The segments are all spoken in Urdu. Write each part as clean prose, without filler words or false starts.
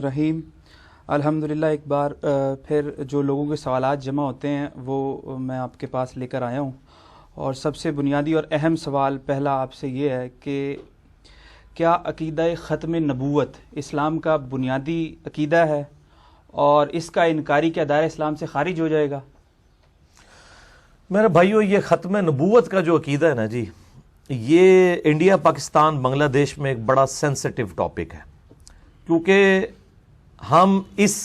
رحیم الحمدللہ ایک بار پھر جو لوگوں کے سوالات جمع ہوتے ہیں وہ میں آپ کے پاس لے کر آیا ہوں، اور سب سے بنیادی اور اہم سوال پہلا آپ سے یہ ہے کہ کیا عقیدہ ختم نبوت اسلام کا بنیادی عقیدہ ہے، اور اس کا انکاری کیا دائرہ اسلام سے خارج ہو جائے گا؟ میرے بھائیو، یہ ختم نبوت کا جو عقیدہ ہے نا جی، یہ انڈیا، پاکستان، بنگلہ دیش میں ایک بڑا سینسٹیو ٹاپک ہے، کیونکہ ہم اس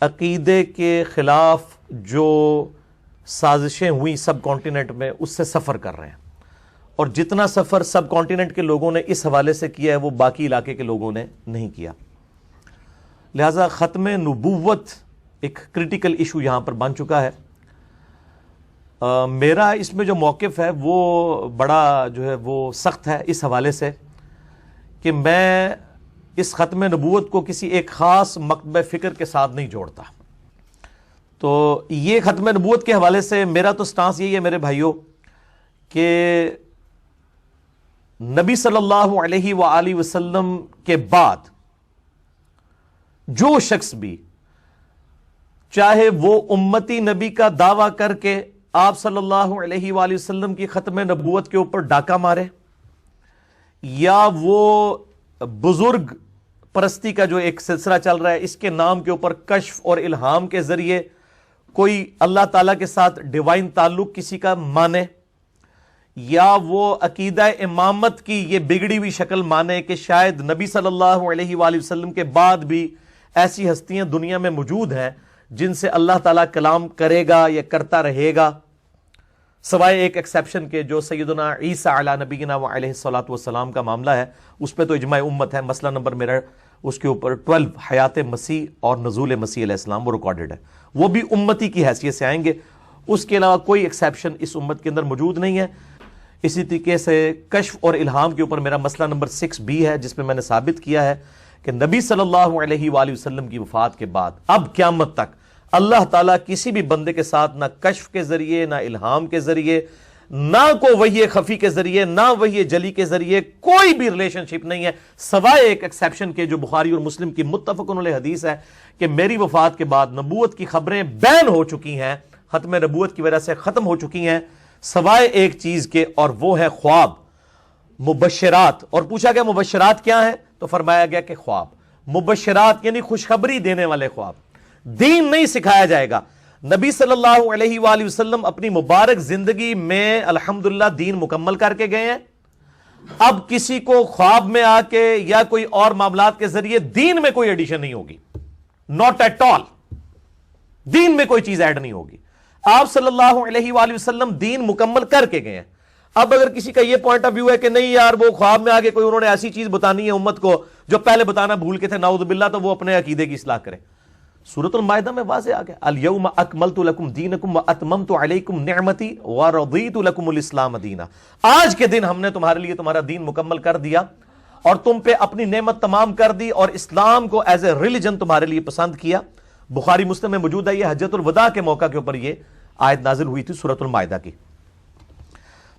عقیدے کے خلاف جو سازشیں ہوئیں سب کانٹیننٹ میں اس سے سفر کر رہے ہیں، اور جتنا سفر سب کانٹیننٹ کے لوگوں نے اس حوالے سے کیا ہے وہ باقی علاقے کے لوگوں نے نہیں کیا. لہذا ختم نبوت ایک کریٹیکل ایشو یہاں پر بن چکا ہے. میرا اس میں جو موقف ہے وہ بڑا جو ہے وہ سخت ہے اس حوالے سے کہ میں اس ختم نبوت کو کسی ایک خاص مکتبہ فکر کے ساتھ نہیں جوڑتا. تو یہ ختم نبوت کے حوالے سے میرا تو سٹانس یہی ہے میرے بھائیوں کہ نبی صلی اللہ علیہ وآلہ وسلم کے بعد جو شخص بھی چاہے وہ امتی نبی کا دعویٰ کر کے آپ صلی اللہ علیہ وآلہ وسلم کی ختم نبوت کے اوپر ڈاکہ مارے، یا وہ بزرگ پرستی کا جو ایک سلسلہ چل رہا ہے اس کے نام کے اوپر کشف اور الہام کے ذریعے کوئی اللہ تعالیٰ کے ساتھ ڈیوائن تعلق کسی کا مانے، یا وہ عقیدہ امامت کی یہ بگڑی ہوئی شکل مانے کہ شاید نبی صلی اللہ علیہ وآلہ وسلم کے بعد بھی ایسی ہستیاں دنیا میں موجود ہیں جن سے اللہ تعالیٰ کلام کرے گا یا کرتا رہے گا، سوائے ایک ایکسیپشن کے جو سیدنا عیسیٰ علی نبینا وعلیہ الصلوۃ والسلام کا معاملہ ہے، اس پہ تو اجماع امت ہے. مسئلہ نمبر میرا اس کے اوپر 12 حیات مسیح اور نزول مسیح علیہ السلام وہ ریکارڈڈ ہے، وہ بھی امتی کی حیثیت سے آئیں گے. اس کے علاوہ کوئی ایکسیپشن اس امت کے اندر موجود نہیں ہے. اسی طریقے سے کشف اور الہام کے اوپر میرا مسئلہ نمبر 6b ہے، جس میں نے ثابت کیا ہے کہ نبی صلی اللہ علیہ وآلہ وسلم کی وفات کے بعد اب قیامت تک اللہ تعالیٰ کسی بھی بندے کے ساتھ نہ کشف کے ذریعے، نہ الہام کے ذریعے، نہ کوئی وحی خفی کے ذریعے، نہ وحی جلی کے ذریعے کوئی بھی ریلیشن شپ نہیں ہے، سوائے ایک ایکسیپشن کے جو بخاری اور مسلم کی متفق علیہ حدیث ہے کہ میری وفات کے بعد نبوت کی خبریں بین ہو چکی ہیں، ختم نبوت کی وجہ سے ختم ہو چکی ہیں، سوائے ایک چیز کے، اور وہ ہے خواب، مبشرات. اور پوچھا گیا مبشرات کیا ہیں، تو فرمایا گیا کہ خواب. مبشرات یعنی خوشخبری دینے والے خواب. دین نہیں سکھایا جائے گا. نبی صلی اللہ علیہ وآلہ وسلم اپنی مبارک زندگی میں الحمدللہ دین مکمل کر کے گئے ہیں. اب کسی کو خواب میں آ کے یا کوئی اور معاملات کے ذریعے دین میں کوئی ایڈیشن نہیں ہوگی، ناٹ ایٹ آل. دین میں کوئی چیز ایڈ نہیں ہوگی. آپ صلی اللہ علیہ وآلہ وسلم دین مکمل کر کے گئے ہیں. اب اگر کسی کا یہ پوائنٹ آف ویو ہے کہ نہیں یار وہ خواب میں آگے کوئی انہوں نے ایسی چیز بتانی ہے امت کو جو پہلے بتانا بھول کے تھے نعوذ باللہ، تو وہ اپنے عقیدے کی اصلاح کرے. سورۃ المائدہ میں واضح آ گیا، الیوم اکملت لکم دینکم واتممت علیکم نعمتی ورضیت لکم الاسلام دینا. آج کے دن ہم نے تمہارے لیے تمہارا دین مکمل کر دیا اور تم پہ اپنی نعمت تمام کر دی اور اسلام کو ایز اے ریلیجن تمہارے لیے پسند کیا. بخاری مسلم میں موجود ہے، یہ حجۃ الوداع کے موقع کے اوپر یہ آیت نازل ہوئی تھی سورۃ المائدہ کی.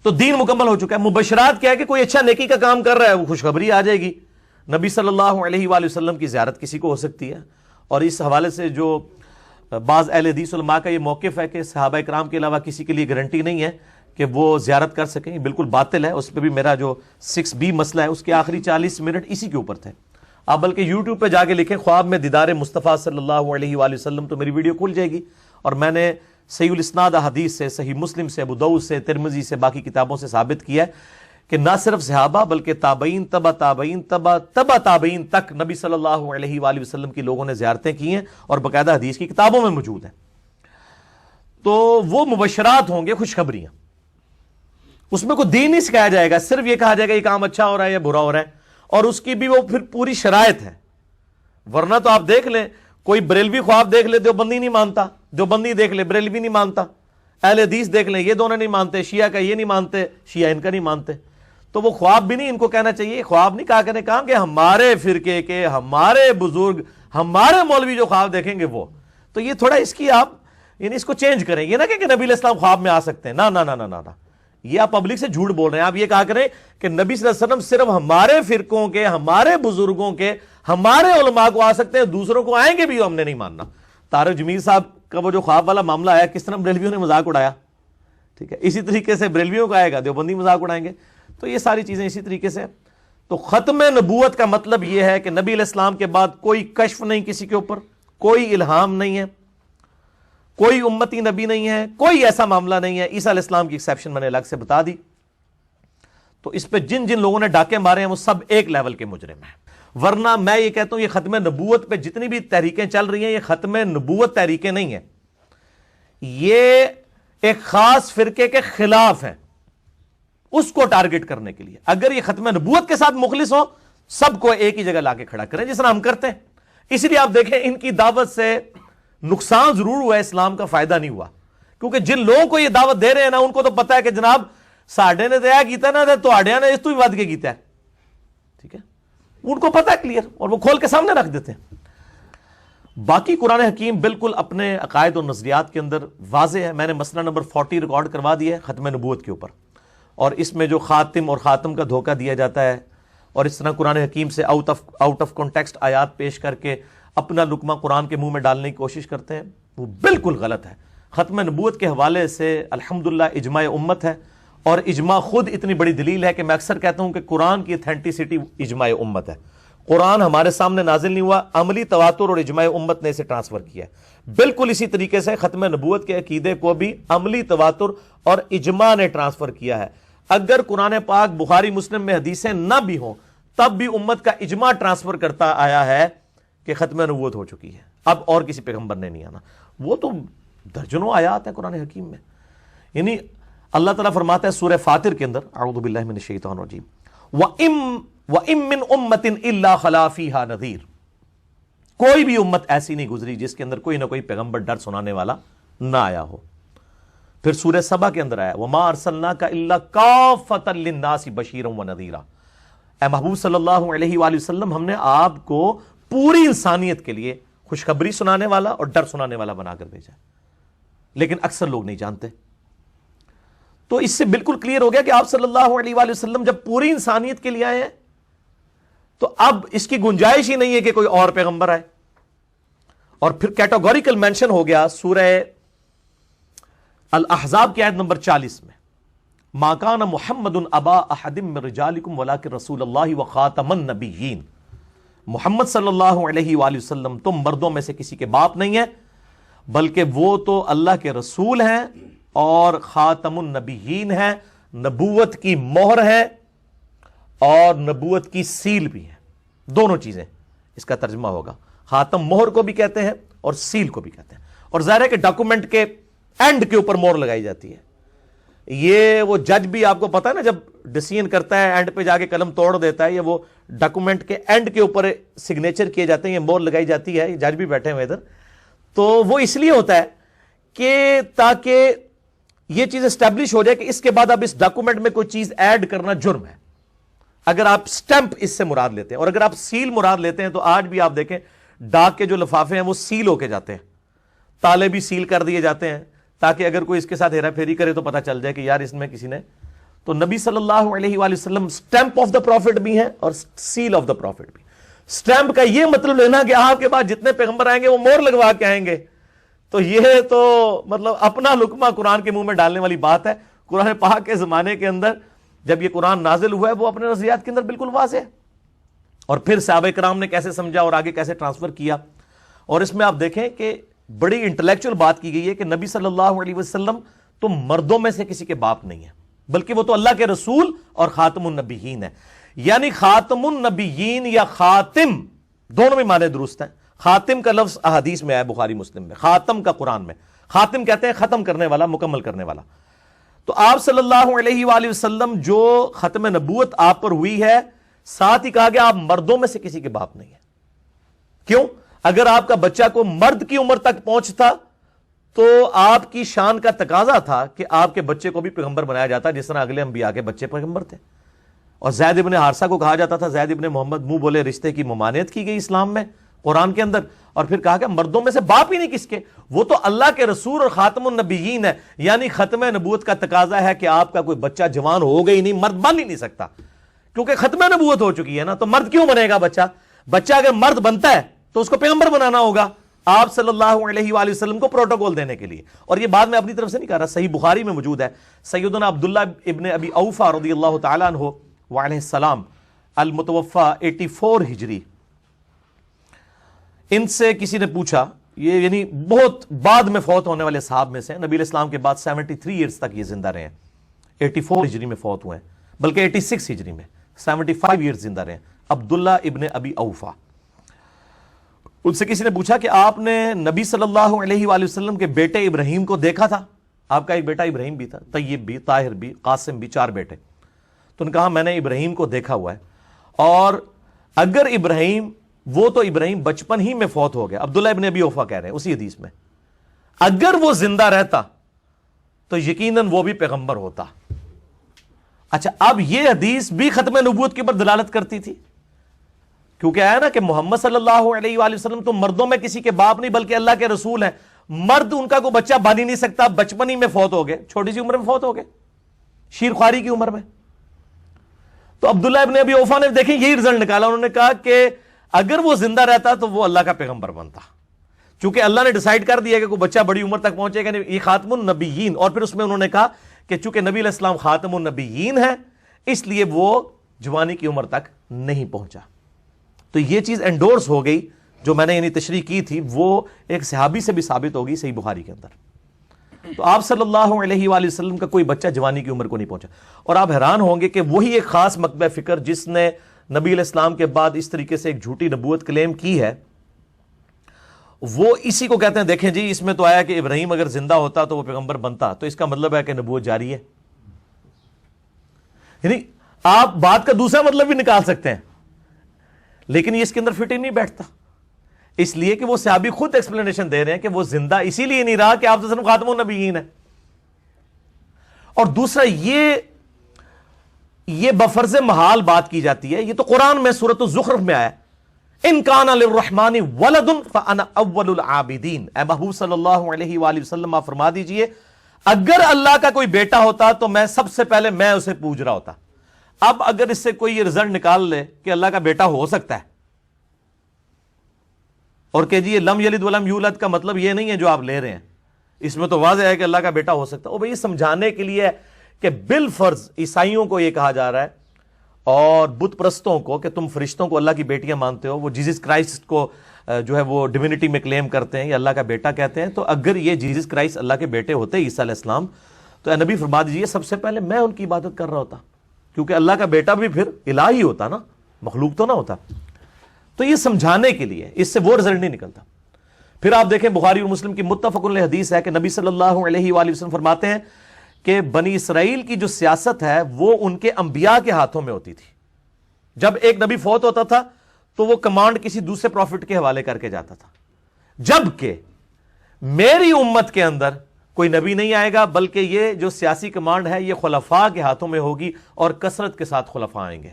تو دین مکمل ہو چکا ہے. مبشرات کیا ہے کہ کوئی اچھا نیکی کا کام کر رہا ہے وہ خوشخبری آ جائے گی. نبی صلی اللہ علیہ وآلہ وسلم کی زیارت کسی کو ہو سکتی ہے، اور اس حوالے سے جو بعض اہل حدیث علماء کا یہ موقف ہے کہ صحابہ کرام کے علاوہ کسی کے لیے گارنٹی نہیں ہے کہ وہ زیارت کر سکیں، بالکل باطل ہے. اس پہ بھی میرا جو 6b مسئلہ ہے اس کے آخری 40 منٹ اسی کے اوپر تھے. آپ بلکہ یوٹیوب پہ جا کے لکھیں خواب میں دیدار مصطفیٰ صلی اللہ علیہ وآلہ وسلم، تو میری ویڈیو کھل جائے گی. اور میں نے صحیح الاسناد حدیث سے، صحیح مسلم سے، ابو داؤد سے، ترمذی سے، باقی کتابوں سے ثابت کیا ہے کہ نہ صرف صحابہ بلکہ تابعین، تبع تابعین، تبع تابعین تک نبی صلی اللہ علیہ وآلہ وسلم کی لوگوں نے زیارتیں کی ہیں اور باقاعدہ حدیث کی کتابوں میں موجود ہیں. تو وہ مبشرات ہوں گے، خوشخبریاں. اس میں کوئی دین نہیں سکھایا جائے گا، صرف یہ کہا جائے گا یہ کام اچھا ہو رہا ہے یا برا ہو رہا ہے، اور اس کی بھی وہ پھر پوری شرائط ہے. ورنہ تو آپ دیکھ لیں کوئی بریلوی خواب دیکھ لے دیوبندی نہیں مانتا، دیوبندی دیکھ لے بریلوی نہیں مانتا، اہل حدیث دیکھ لیں یہ دونوں نہیں مانتے، شیعہ کا یہ نہیں مانتے، شیعہ ان کا نہیں مانتے. تو وہ خواب بھی نہیں ان کو کہنا چاہیے. خواب نہیں کہا کرنے کام کہ ہمارے فرقے کے، ہمارے بزرگ، ہمارے مولوی جو خواب دیکھیں گے وہ. تو یہ تھوڑا اس کی آپ یعنی اس کو چینج کریں. یہ نہ کہ نبی علیہ السلام خواب میں آ سکتے ہیں، نہ نہ نہ نہ نہ. یہ آپ پبلک سے جھوٹ بول رہے ہیں. آپ یہ کہا کریں کہ نبی صلی اللہ علیہ وسلم صرف ہمارے فرقوں کے، ہمارے بزرگوں کے، ہمارے علماء کو آ سکتے ہیں، دوسروں کو آئیں گے بھی ہم نے نہیں ماننا. طارق جمیل صاحب کا وہ جو خواب والا معاملہ آیا، کس طرح بریلویوں نے مذاق اڑایا. ٹھیک ہے، اسی طریقے سے بریلویوں کا آئے گا، دیوبندی مذاق اڑائیں گے. تو یہ ساری چیزیں اسی طریقے سے. تو ختم نبوت کا مطلب یہ ہے کہ نبی علیہ السلام کے بعد کوئی کشف نہیں کسی کے اوپر، کوئی الہام نہیں ہے، کوئی امتی نبی نہیں ہے، کوئی ایسا معاملہ نہیں ہے. عیسیٰ علیہ السلام کی ایکسیپشن میں نے الگ سے بتا دی. تو اس پہ جن جن لوگوں نے ڈاکے مارے ہیں وہ سب ایک لیول کے مجرم ہیں. ورنہ میں یہ کہتا ہوں یہ ختم نبوت پہ جتنی بھی تحریکیں چل رہی ہیں یہ ختم نبوت تحریکیں نہیں ہیں، یہ ایک خاص فرقے کے خلاف ہیں، اس کو ٹارگٹ کرنے کے لیے. اگر یہ ختم نبوت کے ساتھ مخلص ہو، سب کو ایک ہی جگہ لا کے کھڑا کریں جس طرح ہم کرتے ہیں. اس لیے آپ دیکھیں ان کی دعوت سے نقصان ضرور ہوا ہے، اسلام کا فائدہ نہیں ہوا. کیونکہ جن لوگوں کو یہ دعوت دے رہے ہیں نا، ان کو تو پتا ہے کہ جناب ساڈے نے دیا کیتا نا، تو آڈیا نے اس تو بھی ود کے کیتا ہے. ٹھیک ہے، ان کو پتا ہے کلیئر، اور وہ کھول کے سامنے رکھ دیتے ہیں. باقی قرآن حکیم بالکل اپنے عقائد اور نظریات کے اندر واضح ہے. میں نے مسئلہ نمبر 40 ریکارڈ کروا دیا ہے ختم نبوت کے اوپر، اور اس میں جو خاتم اور خاتم کا دھوکہ دیا جاتا ہے اور اس طرح قرآن حکیم سے آؤٹ آف کانٹیکسٹ آیات پیش کر کے اپنا لقمہ قرآن کے منہ میں ڈالنے کی کوشش کرتے ہیں، وہ بالکل غلط ہے. ختم نبوت کے حوالے سے الحمدللہ اجماع امت ہے، اور اجماع خود اتنی بڑی دلیل ہے کہ میں اکثر کہتا ہوں کہ قرآن کی اتھینٹسٹی اجماع امت ہے. قرآن ہمارے سامنے نازل نہیں ہوا، عملی تواتر اور اجماع امت نے اسے ٹرانسفر کیا ہے. بالکل اسی طریقے سے ختم نبوت کے عقیدے کو بھی عملی تواتر اور اجماع نے ٹرانسفر کیا ہے. اگر قرآن پاک بخاری مسلم میں حدیثیں نہ بھی ہوں تب بھی امت کا اجماع ٹرانسفر کرتا آیا ہے کہ ختم نبوت ہو چکی ہے، اب اور کسی پیغمبر نے نہیں آنا. وہ تو درجنوں آیات ہیں قرآن حکیم میں. یعنی اللہ تعالیٰ فرماتا ہے سورہ فاطر کے اندر، اعوذ باللہ من الشیطان الرجیم، وَإِن مِّنْ أُمَّةٍ إِلَّا خَلَا فِيهَا نَذِيرٌ. کوئی بھی امت ایسی نہیں گزری جس کے اندر کوئی نہ کوئی پیغمبر ڈر سنانے والا نہ آیا ہو. پھر سورہ سبا کے اندر آیا وَمَا أَرْسَلْنَاكَ إِلَّا كَافَّةً لِلنَّاسِ بَشِيرًا وَنَذِيرًا. اے محبوب صلی اللہ علیہ وآلہ وسلم، ہم نے آپ کو پوری انسانیت کے لیے خوشخبری سنانے والا اور ڈر سنانے والا بنا کر بھیجا. لیکن اکثر لوگ نہیں جانتے. تو اس سے بالکل کلیئر ہو گیا کہ آپ صلی اللہ علیہ وآلہ وسلم جب پوری انسانیت کے لیے آئے ہیں تو اب اس کی گنجائش ہی نہیں ہے کہ کوئی اور پیغمبر آئے. اور پھر کیٹاگوریکل مینشن ہو گیا سورہ الاحزاب کی آیت نمبر 40 میں، ما کان محمد ابا احد من رجالکم ولکن رسول اللہ وخاتم النبیین. محمد صلی اللہ علیہ وآلہ وسلم تم مردوں میں سے کسی کے باپ نہیں ہیں، بلکہ وہ تو اللہ کے رسول ہیں اور خاتم النبیین ہیں، نبوت کی مہر ہے اور نبوت کی سیل بھی ہے. دونوں چیزیں اس کا ترجمہ ہوگا. خاتم مہر کو بھی کہتے ہیں اور سیل کو بھی کہتے ہیں. اور ظاہر ہے کہ ڈاکومنٹ کے اینڈ کے اوپر مہر لگائی جاتی ہے. یہ وہ جج بھی آپ کو پتا ہے نا، جب ڈیسیژن کرتا ہے اینڈ پہ جا کے قلم توڑ دیتا ہے، یہ وہ ڈاکومنٹ کے اینڈ کے اوپر سگنیچر کیے جاتے ہیں، یہ مہر لگائی جاتی ہے. جج بھی بیٹھے ہوئے ادھر. تو وہ اس لیے ہوتا ہے کہ تاکہ یہ چیز اسٹیبلش ہو جائے کہ اس کے بعد اب اس ڈاکومنٹ میں کوئی چیز ایڈ کرنا جرم ہے. اگر آپ سٹیمپ اس سے مراد لیتے ہیں، اور اگر آپ سیل مراد لیتے ہیں تو آج بھی آپ دیکھیں ڈاک کے جو لفافے ہیں وہ سیل ہو کے جاتے ہیں، تالے بھی سیل کر دیے جاتے ہیں تاکہ اگر کوئی اس کے ساتھ ہیرا پھیری کرے تو پتہ چل جائے کہ یار اس میں کسی نے. تو نبی صلی اللہ علیہ وآلہ وسلم سٹیمپ آف دا پروفٹ بھی ہیں اور سیل آف دا پروفٹ بھی. سٹیمپ کا یہ مطلب لینا کہ آپ کے بعد جتنے پیغمبر آئیں گے وہ مہر لگوا کے آئیں گے، تو یہ تو مطلب اپنا لقمہ قرآن کے منہ میں ڈالنے والی بات ہے. قرآن پاک کے زمانے کے اندر جب یہ قرآن نازل ہوا ہے وہ اپنے نظریات کے اندر بالکل واضح ہے. اور پھر صحابہ کرام نے کیسے سمجھا اور آگے کیسے ٹرانسفر کیا. اور اس میں آپ دیکھیں کہ بڑی انٹلیکچوئل بات کی گئی ہے کہ نبی صلی اللہ علیہ وسلم تو مردوں میں سے کسی کے باپ نہیں ہے، بلکہ وہ تو اللہ کے رسول اور خاتم النبیین ہے. یعنی خاتم النبیین یا خاتم دونوں میں معنی درست ہیں. خاتم کا لفظ احادیث میں ہے بخاری مسلم میں، خاتم کا قرآن میں. خاتم کہتے ہیں ختم کرنے والا، مکمل کرنے والا. تو آپ صلی اللہ علیہ وآلہ وسلم جو ختم نبوت آپ پر ہوئی ہے، ساتھ ہی کہا گیا آپ مردوں میں سے کسی کے باپ نہیں ہے. کیوں؟ اگر آپ کا بچہ کو مرد کی عمر تک پہنچتا تو آپ کی شان کا تقاضا تھا کہ آپ کے بچے کو بھی پیغمبر بنایا جاتا جس طرح اگلے انبیاء کے بچے پیغمبر تھے. اور زید ابن حارثہ کو کہا جاتا تھا زید ابن محمد، منہ بولے رشتے کی ممانعت کی گئی اسلام میں قرآن کے اندر. اور پھر کہا کہ مردوں میں سے باپ ہی نہیں کس کے، وہ تو اللہ کے رسول اور خاتم النبیین ہے، یعنی ختم نبوت کا تقاضا ہے کہ آپ کا کوئی بچہ جوان ہوگا ہی نہیں، مرد بن ہی نہیں سکتا، کیونکہ ختم نبوت ہو چکی ہے نا، تو مرد کیوں بنے گا بچہ اگر مرد بنتا ہے تو اس کو پیغمبر بنانا ہوگا آپ صلی اللہ علیہ وآلہ وسلم کو پروٹوکول دینے کے لیے. اور یہ بات میں اپنی طرف سے نہیں کہہ رہا، صحیح بخاری میں موجود ہے، سیدنا عبداللہ ابن ابی اوفا رضی اللہ تعالیٰ عنہ وعلیہ السلام المتوفى 84 ہجری، ان سے کسی نے پوچھا، یہ یعنی بہت بعد میں فوت ہونے والے صحاب میں سے، نبی علیہ السلام کے بعد 73 ایئرز تک یہ زندہ رہے ہیں، 84 ہجری میں فوت ہوئے ہیں، بلکہ 86 ہجری میں 75 ایئرز زندہ رہے ہیں، عبداللہ ابن ابی اوفا. ان سے کسی نے پوچھا کہ آپ نے نبی صلی اللہ علیہ وآلہ وسلم کے بیٹے ابراہیم کو دیکھا تھا؟ آپ کا ایک بیٹا ابراہیم بھی تھا، طیب بھی، طاہر بھی، قاسم بھی، 4 بیٹے. تو انہوں نے کہا میں نے ابراہیم کو دیکھا ہوا ہے، اور اگر ابراہیم، وہ تو ابراہیم بچپن ہی میں فوت ہو گیا، عبداللہ ابن ابی اوفا کہہ رہے ہیں اسی حدیث میں، اگر وہ زندہ رہتا تو یقیناً وہ بھی پیغمبر ہوتا. اچھا، اب یہ حدیث بھی ختم نبوت کے اوپر دلالت کرتی تھی، کیونکہ آیا نا کہ محمد صلی اللہ علیہ وآلہ وسلم تو مردوں میں کسی کے باپ نہیں بلکہ اللہ کے رسول ہیں، مرد ان کا کوئی بچہ بن ہی نہیں سکتا، بچپن ہی میں فوت ہو گئے، چھوٹی سی عمر میں فوت ہو گئے، شیر خواری کی عمر میں. تو عبداللہ ابن ابی اوفا نے دیکھیں یہی رزلٹ نکالا، انہوں نے کہا کہ اگر وہ زندہ رہتا تو وہ اللہ کا پیغمبر بنتا، چونکہ اللہ نے ڈیسائیڈ کر دیا کہ کوئی بچہ بڑی عمر تک پہنچے گا نہیں، یہ خاتم النبیین. اور پھر اس میں انہوں نے کہا کہ چونکہ نبی علیہ السلام خاتم النبیین ہے اس لیے وہ جوانی کی عمر تک نہیں پہنچا. تو یہ چیز انڈورس ہو گئی جو میں نے یعنی تشریح کی تھی، وہ ایک صحابی سے بھی ثابت ہوگی صحیح بخاری کے اندر. تو آپ صلی اللہ علیہ وآلہ وسلم کا کوئی بچہ جوانی کی عمر کو نہیں پہنچا. اور آپ حیران ہوں گے کہ وہی ایک خاص مکتبہ فکر جس نے نبی علیہ السلام کے بعد اس طریقے سے ایک جھوٹی نبوت کلیم کی ہے، وہ اسی کو کہتے ہیں دیکھیں جی اس میں تو آیا کہ ابراہیم اگر زندہ ہوتا تو وہ پیغمبر بنتا، تو اس کا مطلب ہے کہ نبوت جاری ہے. یعنی آپ بات کا دوسرا مطلب بھی نکال سکتے ہیں، لیکن یہ اس کے اندر فٹ ہی نہیں بیٹھتا، اس لیے کہ وہ صحابی خود ایکسپلینیشن دے رہے ہیں کہ وہ زندہ اسی لیے نہیں رہا کہ آپ صلی خاتم النبیین ہے. اور دوسرا یہ بفرض محال بات کی جاتی ہے، یہ تو قرآن میں سورۃ الزخرف میں آیا، ان کان للرحمن ولد فانا اول العابدین. اے محبوب صلی اللہ علیہ وآلہ وسلم آپ فرما دیجئے اگر اللہ کا کوئی بیٹا ہوتا تو میں سب سے پہلے میں اسے پوج رہا ہوتا. اب اگر اس سے کوئی یہ رزلٹ نکال لے کہ اللہ کا بیٹا ہو سکتا ہے، اور کہ جی یہ لم یلد ولم یولد کا مطلب یہ نہیں ہے جو آپ لے رہے ہیں، اس میں تو واضح ہے کہ اللہ کا بیٹا ہو سکتا ہے. وہ بھئی سمجھانے کے لیے کہ بالفرض عیسائیوں کو یہ کہا جا رہا ہے اور بت پرستوں کو کہ تم فرشتوں کو اللہ کی بیٹیاں مانتے ہو، وہ جیزس کرائسٹ کو جو ہے وہ ڈیوینٹی میں کلیم کرتے ہیں یا اللہ کا بیٹا کہتے ہیں، تو اگر یہ جیزس کرائسٹ اللہ کے بیٹے ہوتے عیسیٰ علیہ السلام تو اے نبی فرما دیجیے سب سے پہلے میں ان کی عبادت کر رہا ہوتا، کیونکہ اللہ کا بیٹا بھی پھر الہ ہی ہوتا نا، مخلوق تو نہ ہوتا. تو یہ سمجھانے کے لیے، اس سے وہ رزلٹ نہیں نکلتا. پھر آپ دیکھیں بخاری اور مسلم کی متفق علیہ حدیث ہے کہ نبی صلی اللہ علیہ وآلہ وسلم فرماتے ہیں کہ بنی اسرائیل کی جو سیاست ہے وہ ان کے انبیاء کے ہاتھوں میں ہوتی تھی. جب ایک نبی فوت ہوتا تھا تو وہ کمانڈ کسی دوسرے پروفٹ کے حوالے کر کے جاتا تھا، جبکہ میری امت کے اندر کوئی نبی نہیں آئے گا بلکہ یہ جو سیاسی کمانڈ ہے یہ خلفاء کے ہاتھوں میں ہوگی اور کثرت کے ساتھ خلفاء آئیں گے.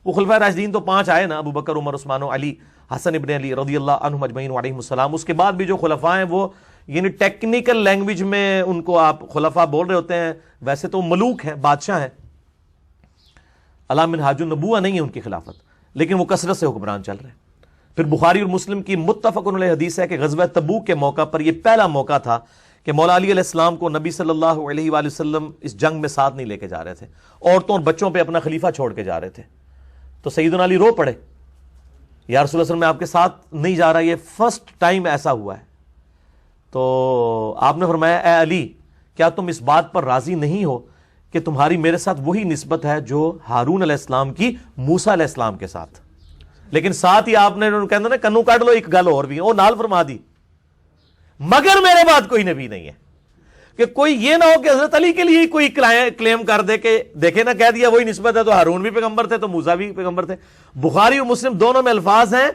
وہ خلفاء راشدین تو 5 آئے نا، ابو بکر، عمر، عثمان و علی، حسن ابن علی رضی اللہ عنہم اجمعین علیہم السلام. اس کے بعد بھی جو خلفاء ہیں وہ یعنی ٹیکنیکل لینگویج میں ان کو آپ خلفاء بول رہے ہوتے ہیں، ویسے تو ملوک ہیں، بادشاہ ہیں، علی منہاج النبوہ نہیں ہے ان کی خلافت، لیکن وہ کثرت سے حکمران چل رہے ہیں. پھر بخاری اور مسلم کی متفق علیہ حدیث ہے کہ غزوہ تبوک کے موقع پر یہ پہلا موقع تھا کہ مولا علی علیہ السلام کو نبی صلی اللہ علیہ وآلہ وسلم اس جنگ میں ساتھ نہیں لے کے جا رہے تھے، عورتوں اور بچوں پہ اپنا خلیفہ چھوڑ کے جا رہے تھے. تو سیدنا علی رو پڑے، یا رسول اللہ صلی اللہ علیہ وسلم میں آپ کے ساتھ نہیں جا رہا، یہ فرسٹ ٹائم ایسا ہوا ہے. تو آپ نے فرمایا اے علی کیا تم اس بات پر راضی نہیں ہو کہ تمہاری میرے ساتھ وہی نسبت ہے جو ہارون علیہ السلام کی موسیٰ علیہ السلام کے ساتھ. لیکن ساتھ ہی آپ نے کہنا نا کنو کاٹ لو ایک گل اور بھی وہ نال فرما دی، مگر میرے بعد کوئی نبی نہیں ہے. کہ کوئی یہ نہ ہو کہ حضرت علی کے لیے کوئی کلیم کر دے کہ دیکھیں نا کہہ دیا وہی نسبت ہے، تو ہارون بھی پیغمبر تھے تو موسیٰ بھی پیغمبر تھے. بخاری اور مسلم دونوں میں الفاظ ہیں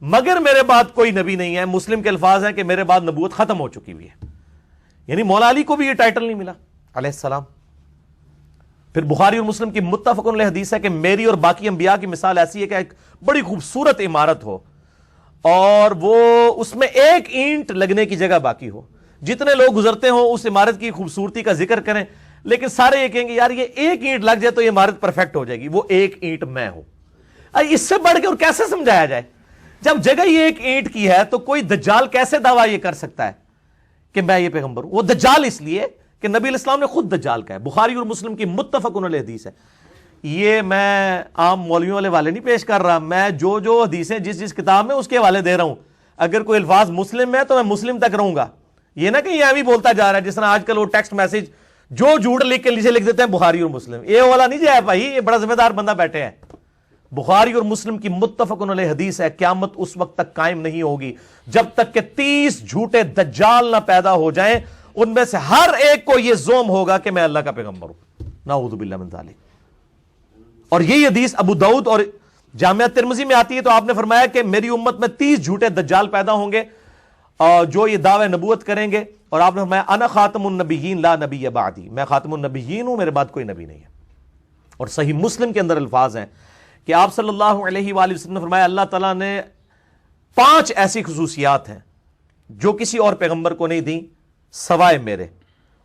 مگر میرے بعد کوئی نبی نہیں ہے. مسلم کے الفاظ ہیں کہ میرے بعد نبوت ختم ہو چکی ہوئی ہے، یعنی مولا علی کو بھی یہ ٹائٹل نہیں ملا علیہ السلام. پھر بخاری اور مسلم کی متفق علیہ حدیث ہے کہ میری اور باقی انبیاء کی مثال ایسی ہے کہ ایک بڑی خوبصورت عمارت ہو اور وہ اس میں ایک اینٹ لگنے کی جگہ باقی ہو، جتنے لوگ گزرتے ہوں اس عمارت کی خوبصورتی کا ذکر کریں، لیکن سارے یہ کہیں گے یار یہ ایک اینٹ لگ جائے تو یہ عمارت پرفیکٹ ہو جائے گی، وہ ایک اینٹ میں ہوں۔ اس سے بڑھ کے اور کیسے سمجھایا جائے؟ جب جگہ یہ ایک اینٹ کی ہے تو کوئی دجال کیسے دعویٰ یہ کر سکتا ہے کہ میں یہ پیغمبر ہوں؟ وہ دجال اس لیے کہ نبی علیہ السلام نے خود دجال کہا ہے، بخاری اور مسلم کی متفق علیہ حدیث ہے۔ یہ میں عام مولویوں والے والے نہیں پیش کر رہا، میں جو حدیثیں جس کتاب میں اس کے حوالے دے رہا ہوں، اگر کوئی الفاظ مسلم میں تو میں مسلم تک رہوں گا، یہ نہ کہ یہ بھی بولتا جا رہا ہے جس طرح آج کل وہ ٹیکسٹ میسج جو جھوٹ لکھ کے نیچے لکھ دیتے ہیں بخاری اور مسلم، یہ والا نہیں جائے بھائی، یہ بڑا ذمہ دار بندہ بیٹھے ہیں۔ بخاری اور مسلم کی متفق علیہ حدیث ہے، قیامت اس وقت تک قائم نہیں ہوگی جب تک کہ 30 جھوٹے دجال نہ پیدا ہو جائیں، ان میں سے ہر ایک کو یہ زوم ہوگا کہ میں اللہ کا پیغمبر ہوں، نعوذ باللہ من ذالک۔ اور یہی حدیث ابو داؤد اور جامعہ ترمذی میں آتی ہے، تو آپ نے فرمایا کہ میری امت میں 30 جھوٹے دجال پیدا ہوں گے جو یہ دعوی نبوت کریں گے، اور آپ نے فرمایا انا خاتم النبیین لا نبی بعدی، میں خاتم النبیین ہوں، میرے بعد کوئی نبی نہیں ہے۔ اور صحیح مسلم کے اندر الفاظ ہیں کہ آپ صلی اللہ علیہ وآلہ وسلم نے فرمایا اللہ تعالیٰ نے 5 ایسی خصوصیات ہیں جو کسی اور پیغمبر کو نہیں دیں سوائے میرے،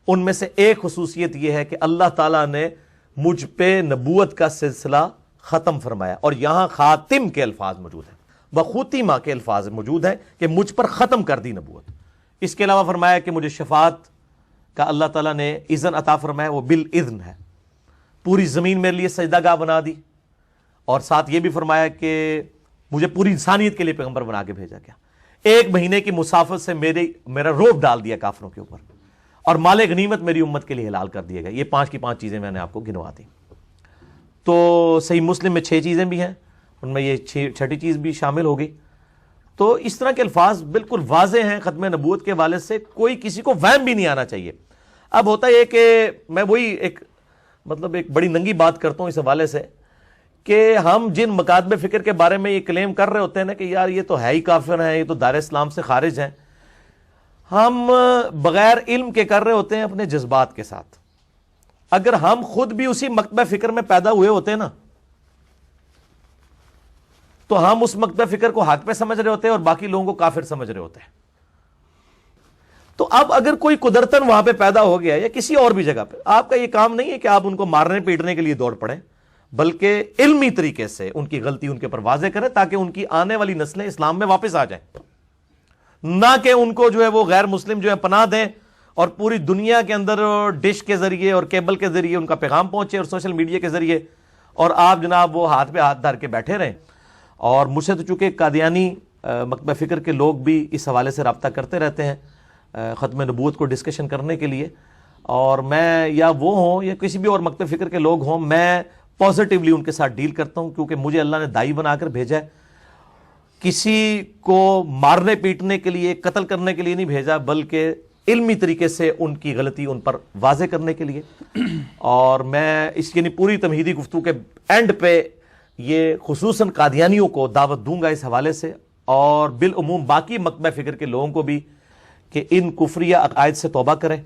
ان میں سے ایک خصوصیت یہ ہے کہ اللہ تعالیٰ نے مجھ پہ نبوت کا سلسلہ ختم فرمایا، اور یہاں خاتم کے الفاظ موجود ہیں، بخوتیمہ کے الفاظ موجود ہیں کہ مجھ پر ختم کر دی نبوت۔ اس کے علاوہ فرمایا کہ مجھے شفاعت کا اللہ تعالیٰ نے اذن عطا فرمایا، وہ بالاذن ہے، پوری زمین میرے لیے سجدہ گاہ بنا دی، اور ساتھ یہ بھی فرمایا کہ مجھے پوری انسانیت کے لیے پیغمبر بنا کے بھیجا گیا، 1 مہینے کی مسافت سے میرا روب ڈال دیا کافروں کے اوپر، اور مال غنیمت میری امت کے لیے حلال کر دیا گیا۔ یہ 5 کی 5 چیزیں میں نے آپ کو گنوا دی۔ تو صحیح مسلم میں 6 چیزیں بھی ہیں، ان میں یہ 6ٹھی چیز بھی شامل ہوگی۔ تو اس طرح کے الفاظ بالکل واضح ہیں ختم نبوت کے حوالے سے، کوئی کسی کو وہم بھی نہیں آنا چاہیے۔ اب ہوتا یہ کہ میں وہی ایک بڑی ننگی بات کرتا ہوں اس حوالے سے کہ ہم جن مکاتب فکر کے بارے میں یہ کلیم کر رہے ہوتے ہیں نا کہ یار یہ تو ہے ہی کافر ہیں، یہ تو دار اسلام سے خارج ہیں، ہم بغیر علم کے کر رہے ہوتے ہیں اپنے جذبات کے ساتھ۔ اگر ہم خود بھی اسی مکتبہ فکر میں پیدا ہوئے ہوتے ہیں نا تو ہم اس مکتبہ فکر کو حق پہ سمجھ رہے ہوتے ہیں اور باقی لوگوں کو کافر سمجھ رہے ہوتے ہیں۔ تو اب اگر کوئی قدرتاً وہاں پہ پیدا ہو گیا یا کسی اور بھی جگہ پہ، آپ کا یہ کام نہیں ہے کہ آپ ان کو مارنے پیٹنے کے لیے دوڑ پڑیں، بلکہ علمی طریقے سے ان کی غلطی ان کے پر واضح کریں تاکہ ان کی آنے والی نسلیں اسلام میں واپس آ جائیں، نہ کہ ان کو جو ہے وہ غیر مسلم جو ہے پناہ دیں اور پوری دنیا کے اندر ڈش کے ذریعے اور کیبل کے ذریعے ان کا پیغام پہنچے اور سوشل میڈیا کے ذریعے، اور آپ جناب وہ ہاتھ پہ ہاتھ دھر کے بیٹھے رہیں۔ اور مجھ سے تو چونکہ قادیانی مکتبہ فکر کے لوگ بھی اس حوالے سے رابطہ کرتے رہتے ہیں ختم نبوت کو ڈسکشن کرنے کے لیے، اور میں یا وہ ہوں یا کسی بھی اور مکتبہ فکر کے لوگ ہوں، میں پازیٹیولی ان کے ساتھ ڈیل کرتا ہوں، کیونکہ مجھے اللہ نے دائی بنا کر بھیجا ہے، کسی کو مارنے پیٹنے کے لیے قتل کرنے کے لیے نہیں بھیجا، بلکہ علمی طریقے سے ان کی غلطی ان پر واضح کرنے کے لیے۔ اور میں اس یعنی پوری تمہیدی گفتگو کے اینڈ پہ یہ خصوصاً قادیانیوں کو دعوت دوں گا اس حوالے سے، اور بالعموم باقی مکتبہ فکر کے لوگوں کو بھی، کہ ان کفریہ عقائد سے توبہ کریں۔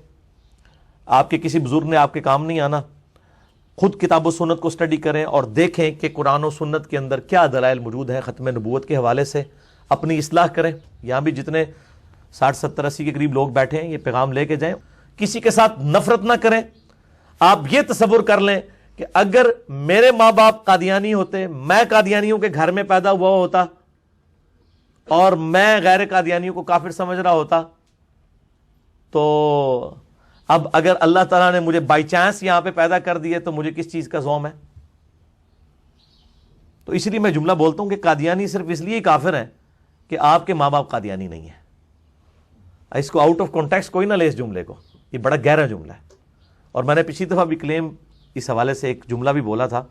آپ کے کسی بزرگ نے آپ کے کام نہیں آنا، خود کتاب و سنت کو سٹڈی کریں اور دیکھیں کہ قرآن و سنت کے اندر کیا دلائل موجود ہیں ختم نبوت کے حوالے سے، اپنی اصلاح کریں۔ یہاں بھی جتنے 60 70 80 کے قریب لوگ بیٹھے ہیں، یہ پیغام لے کے جائیں، کسی کے ساتھ نفرت نہ کریں۔ آپ یہ تصور کر لیں کہ اگر میرے ماں باپ قادیانی ہوتے، میں قادیانیوں کے گھر میں پیدا ہوا ہوتا اور میں غیر قادیانیوں کو کافر سمجھ رہا ہوتا، تو اب اگر اللہ تعالیٰ نے مجھے بائی چانس یہاں پہ پیدا کر دیے تو مجھے کس چیز کا زوم ہے؟ تو اس لیے میں جملہ بولتا ہوں کہ قادیانی صرف اس لیے کافر ہیں کہ آپ کے ماں باپ قادیانی نہیں ہیں۔ اس کو آؤٹ آف کانٹیکسٹ کوئی نہ لے اس جملے کو، یہ بڑا گہرا جملہ ہے۔ اور میں نے پچھلی دفعہ بھی کلیم اس حوالے سے ایک جملہ بھی بولا تھا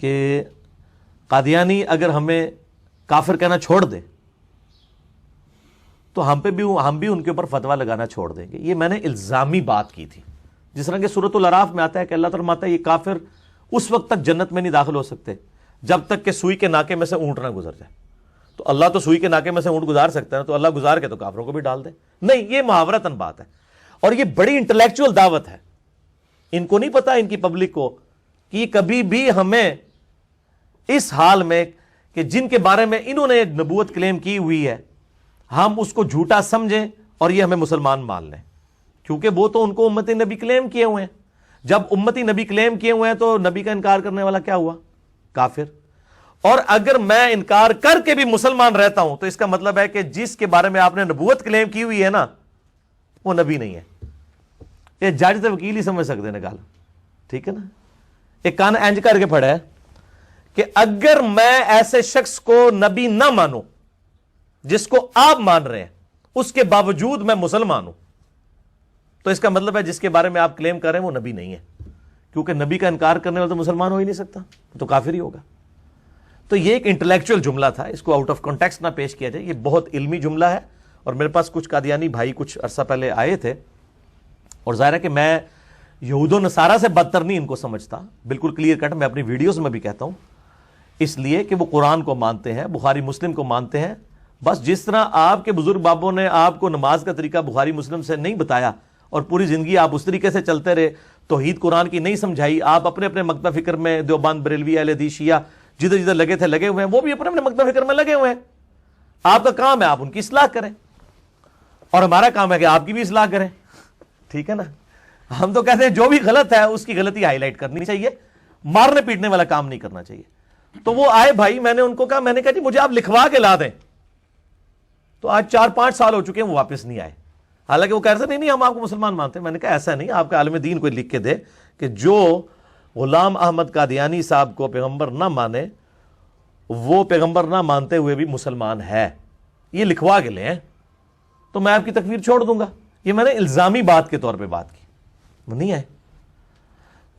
کہ قادیانی اگر ہمیں کافر کہنا چھوڑ دے تو ہم بھی ان کے اوپر فتویٰ لگانا چھوڑ دیں گے۔ یہ میں نے الزامی بات کی تھی، جس طرح کہ سورۃ الاعراف میں آتا ہے کہ اللہ تعالیٰ فرماتا ہے یہ کافر اس وقت تک جنت میں نہیں داخل ہو سکتے جب تک کہ سوئی کے ناکے میں سے اونٹ نہ گزر جائے۔ تو اللہ تو سوئی کے ناکے میں سے اونٹ گزار سکتا ہے، تو اللہ گزار کے تو کافروں کو بھی ڈال دے؟ نہیں، یہ محاورتاً بات ہے، اور یہ بڑی انٹلیکچوئل دعوت ہے۔ ان کو نہیں پتا، ان کی پبلک کو، کہ کبھی بھی ہمیں اس حال میں کہ جن کے بارے میں انہوں نے نبوت کلیم کی ہوئی ہے ہم اس کو جھوٹا سمجھیں اور یہ ہمیں مسلمان مان لیں، کیونکہ وہ تو ان کو امتی نبی کلیم کیے ہوئے ہیں۔ جب امتی نبی کلیم کیے ہوئے ہیں تو نبی کا انکار کرنے والا کیا ہوا؟ کافر۔ اور اگر میں انکار کر کے بھی مسلمان رہتا ہوں تو اس کا مطلب ہے کہ جس کے بارے میں آپ نے نبوت کلیم کی ہوئی ہے نا وہ نبی نہیں ہے۔ یہ جج تے وکیل ہی سمجھ سکتے ہیں گل، ٹھیک ہے نا؟ ایک کان اینج کر کے پڑھا ہے کہ اگر میں ایسے شخص کو نبی نہ مانوں جس کو آپ مان رہے ہیں اس کے باوجود میں مسلمان ہوں تو اس کا مطلب ہے جس کے بارے میں آپ کلیم کر رہے ہیں وہ نبی نہیں ہے، کیونکہ نبی کا انکار کرنے والا تو مسلمان ہو ہی نہیں سکتا، تو کافر ہی ہوگا۔ تو یہ ایک انٹلیکچوئل جملہ تھا، اس کو آؤٹ آف کانٹیکسٹ نہ پیش کیا جائے، یہ بہت علمی جملہ ہے۔ اور میرے پاس کچھ قادیانی بھائی کچھ عرصہ پہلے آئے تھے، اور ظاہر ہے کہ میں یہود و نصارہ سے بدتر نہیں ان کو سمجھتا، بالکل کلیئر کٹ، میں اپنی ویڈیوز میں بھی کہتا ہوں، اس لیے کہ وہ قرآن کو مانتے ہیں، بخاری مسلم کو مانتے ہیں۔ بس جس طرح آپ کے بزرگ بابوں نے آپ کو نماز کا طریقہ بخاری مسلم سے نہیں بتایا اور پوری زندگی آپ اس طریقے سے چلتے رہے، توحید قرآن کی نہیں سمجھائی، آپ اپنے اپنے مکتب فکر میں دیوبند، بریلوی، اہل حدیث، شیعہ جدھر جدھر لگے تھے لگے ہوئے ہیں، وہ بھی اپنے اپنے مکتب فکر میں لگے ہوئے ہیں۔ آپ کا کام ہے آپ ان کی اصلاح کریں، اور ہمارا کام ہے کہ آپ کی بھی اصلاح کریں، ٹھیک ہے نا؟ ہم تو کہتے ہیں جو بھی غلط ہے اس کی غلطی ہائی لائٹ کرنی چاہیے، مارنے پیٹنے والا کام نہیں کرنا چاہیے۔ تو وہ آئے بھائی، میں نے ان کو کہا، میں نے کہا جی مجھے آپ لکھوا کے لا دیں، تو آج 4-5 سال ہو چکے ہیں وہ واپس نہیں آئے، حالانکہ وہ کہہ رہے تھے نہیں ہم آپ کو مسلمان مانتے ہیں۔ میں نے کہا ایسا نہیں، آپ کا عالم دین کوئی لکھ کے دے کہ جو غلام احمد قادیانی صاحب کو پیغمبر نہ مانے وہ پیغمبر نہ مانتے ہوئے بھی مسلمان ہے، یہ لکھوا کے لیں تو میں آپ کی تکفیر چھوڑ دوں گا۔ یہ میں نے الزامی بات کے طور پہ بات کی، وہ نہیں آئے۔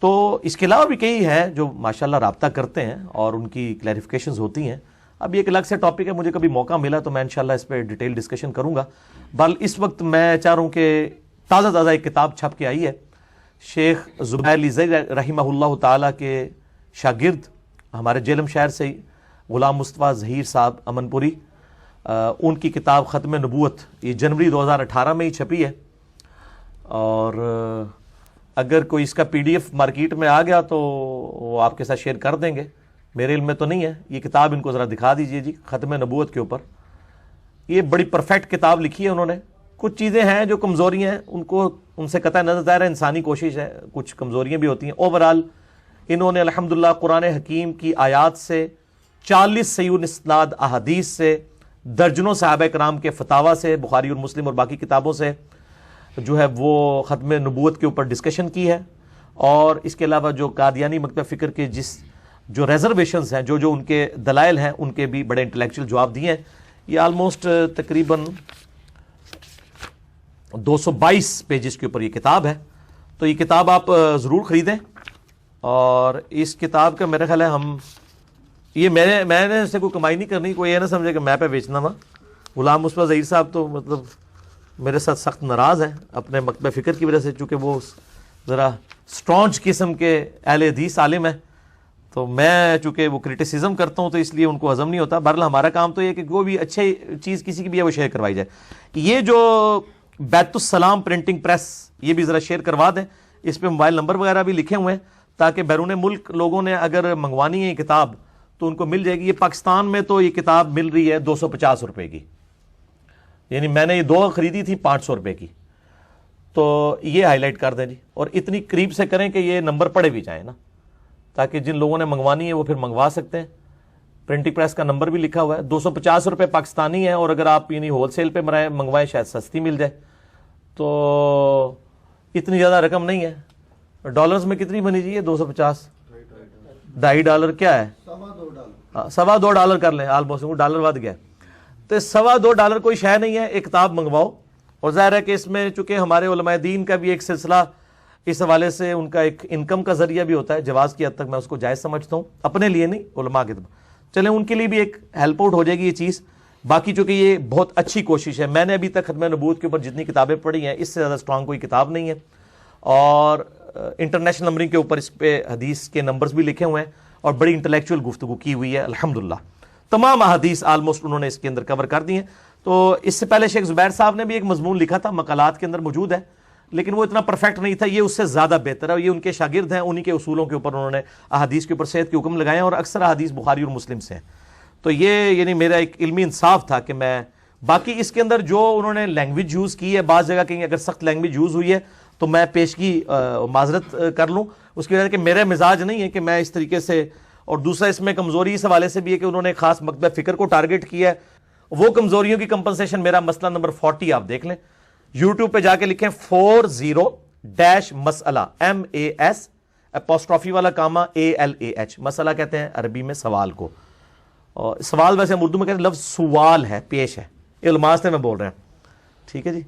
تو اس کے علاوہ بھی کئی ہیں جو ماشاءاللہ رابطہ کرتے ہیں اور ان کی کلیریفیکیشنز ہوتی ہیں۔ اب یہ ایک الگ سے ٹاپک ہے، مجھے کبھی موقع ملا تو میں انشاءاللہ اس پہ ڈیٹیل ڈسکشن کروں گا۔ بل اس وقت میں چاہ رہا ہوں کہ تازہ ایک کتاب چھپ کے آئی ہے، شیخ زبیر علی زئی رحمہ اللہ تعالیٰ کے شاگرد ہمارے جیلم شہر سے غلام مصطفیٰ ظہیر صاحب امن پوری، ان کی کتاب ختم نبوت، یہ جنوری 2018 میں ہی چھپی ہے، اور اگر کوئی اس کا PDF مارکیٹ میں آ گیا تو وہ آپ کے ساتھ شیئر کر دیں گے، میرے علم میں تو نہیں ہے۔ یہ کتاب ان کو ذرا دکھا دیجئے جی، ختم نبوت کے اوپر۔ یہ بڑی پرفیکٹ کتاب لکھی ہے انہوں نے، کچھ چیزیں ہیں جو کمزوریاں ہیں ان کو ان سے قطع نظر، ظاہر ہے انسانی کوشش ہے، کچھ کمزوریاں بھی ہوتی ہیں۔ اوورال انہوں نے الحمدللہ قرآن حکیم کی آیات سے، 40 صحیح اسناد احادیث سے، درجنوں صحابہ کرام کے فتاوی سے، بخاری اور مسلم اور باقی کتابوں سے جو ہے وہ ختم نبوت کے اوپر ڈسکشن کی ہے۔ اور اس کے علاوہ جو قادیانی مکتب فکر کے جو ریزرویشنز ہیں، جو ان کے دلائل ہیں، ان کے بھی بڑے انٹلیکچوئل جواب دیے ہیں۔ یہ آلموسٹ تقریباً 222 پیجز کے اوپر یہ کتاب ہے، تو یہ کتاب آپ ضرور خریدیں۔ اور اس کتاب کا میرا خیال ہے یہ میں نے اس سے کوئی کمائی نہیں کرنی، کوئی یہ نہ سمجھے کہ میں پہ بیچنا وا۔ غلام مصطفیٰ ظہیر صاحب تو مطلب میرے ساتھ سخت ناراض ہیں اپنے مکتب فکر کی وجہ سے، چونکہ وہ ذرا اسٹرانچ قسم کے اہل حدیث عالم ہیں، تو میں چونکہ وہ کرٹیسزم کرتا ہوں تو اس لیے ان کو ہضم نہیں ہوتا۔ بہرحال ہمارا کام تو یہ کہ کوئی بھی اچھی چیز کسی کی بھی ہے وہ شیئر کروائی جائے۔ یہ جو بیت السلام پرنٹنگ پریس، یہ بھی ذرا شیئر کروا دیں، اس پہ موبائل نمبر وغیرہ بھی لکھے ہوئے ہیں تاکہ بیرون ملک لوگوں نے اگر منگوانی ہے یہ کتاب تو ان کو مل جائے گی۔ یہ پاکستان میں تو یہ کتاب مل رہی ہے 250 روپے کی، یعنی میں نے یہ 2 خریدی تھی 500 روپے کی، تو یہ ہائی لائٹ کر دیں جی، اور اتنی قریب سے کریں کہ یہ نمبر پڑے بھی جائیں نا، تاکہ جن لوگوں نے منگوانی ہے وہ پھر منگوا سکتے ہیں۔ پرنٹنگ پریس کا نمبر بھی لکھا ہوا ہے، 250 روپے پاکستانی ہے، اور اگر آپ یعنی ہول سیل پہ منگوائیں شاید سستی مل جائے، تو اتنی زیادہ رقم نہیں ہے۔ ڈالرز میں کتنی بنی جی؟ 250 $2.5 کیا ہے؟ $2.25 کر لیں، آلموسٹ وہ ڈالر ود گیا، تو $2.25 کوئی شے نہیں ہے، ایک کتاب منگواؤ۔ اور ظاہر ہے کہ اس میں چونکہ ہمارے علماء دین کا بھی ایک سلسلہ اس حوالے سے ان کا ایک انکم کا ذریعہ بھی ہوتا ہے، جواز کی حد تک میں اس کو جائز سمجھتا ہوں، اپنے لیے نہیں، علماء کے چلیں ان کے لیے بھی ایک ہیلپ آؤٹ ہو جائے گی یہ چیز۔ باقی چونکہ یہ بہت اچھی کوشش ہے، میں نے ابھی تک ختم نبوت کے اوپر جتنی کتابیں پڑھی ہیں اس سے زیادہ اسٹرانگ کوئی کتاب نہیں ہے، اور انٹرنیشنل نمبرنگ کے اوپر اس پہ حدیث کے نمبرز بھی لکھے ہوئے ہیں، اور بڑی انٹلیکچوئل گفتگو کی ہوئی ہے الحمدللہ۔ تمام احادیث آلموسٹ انہوں نے اس کے اندر کور کر دی ہیں۔ تو اس سے پہلے شیخ زبیر صاحب نے بھی ایک مضمون لکھا تھا، مقالات کے اندر موجود ہے، لیکن وہ اتنا پرفیکٹ نہیں تھا، یہ اس سے زیادہ بہتر ہے۔ یہ ان کے شاگرد ہیں، انہی کے اصولوں کے اوپر انہوں نے احادیث کے اوپر صحت کے حکم لگائے ہیں، اور اکثر احادیث بخاری اور مسلم سے ہیں۔ تو یہ یعنی میرا ایک علمی انصاف تھا کہ میں باقی اس کے اندر جو انہوں نے لینگویج یوز کی ہے بعض جگہ کہیں اگر سخت لینگویج یوز ہوئی ہے تو میں پیشگی معذرت کر لوں، اس کی وجہ کہ میرا مزاج نہیں ہے کہ میں اس طریقے سے، اور دوسرا اس میں کمزوری اس حوالے سے بھی ہے کہ انہوں نے خاص مکتبہ فکر کو ٹارگٹ کیا ہے، وہ کمزوریوں کی کمپنسیشن میرا مسئلہ نمبر 40 آپ دیکھ لیں، یوٹیوب پہ جا کے لکھیں 40 مسئلہ MAS اپوسٹرافی والا کاما ALAH، مسئلہ کہتے ہیں عربی میں سوال کو، اور سوال ویسے ہم اردو میں کہتے ہیں لفظ سوال ہے، پیش ہے، علماء سے میں بول رہے ہیں، ٹھیک ہے جی۔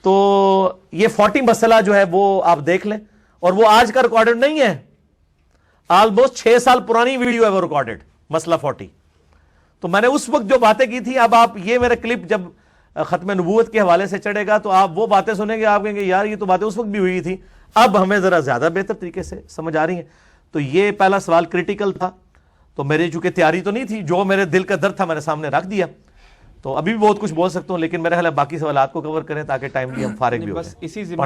تو یہ 40 مسئلہ جو ہے وہ آپ دیکھ لیں، اور وہ آج کا ریکارڈڈ نہیں ہے، آلموسٹ 6 سال پرانی ویڈیو ہے وہ ریکارڈڈ، مسئلہ 40۔ تو میں نے اس وقت جو باتیں کی تھی، اب آپ یہ میرا کلپ جب ختم نبوت کے حوالے سے چڑھے گا تو آپ وہ باتیں سنیں گے، آپ کہیں گے یار یہ تو باتیں اس وقت بھی ہوئی تھی، اب ہمیں ذرا زیادہ بہتر طریقے سے سمجھ آ رہی ہیں۔ تو یہ پہلا سوال کریٹیکل تھا، تو میری چونکہ تیاری تو نہیں تھی، جو میرے دل کا درد تھا میں نے سامنے رکھ دیا، تو ابھی بھی بہت کچھ بول سکتا ہوں، لیکن میرا خیال ہے باقی سوالات کو کور کریں تاکہ ٹائم بھی ہم فارغ بھی ہو بس جائیں۔ اسی ضمن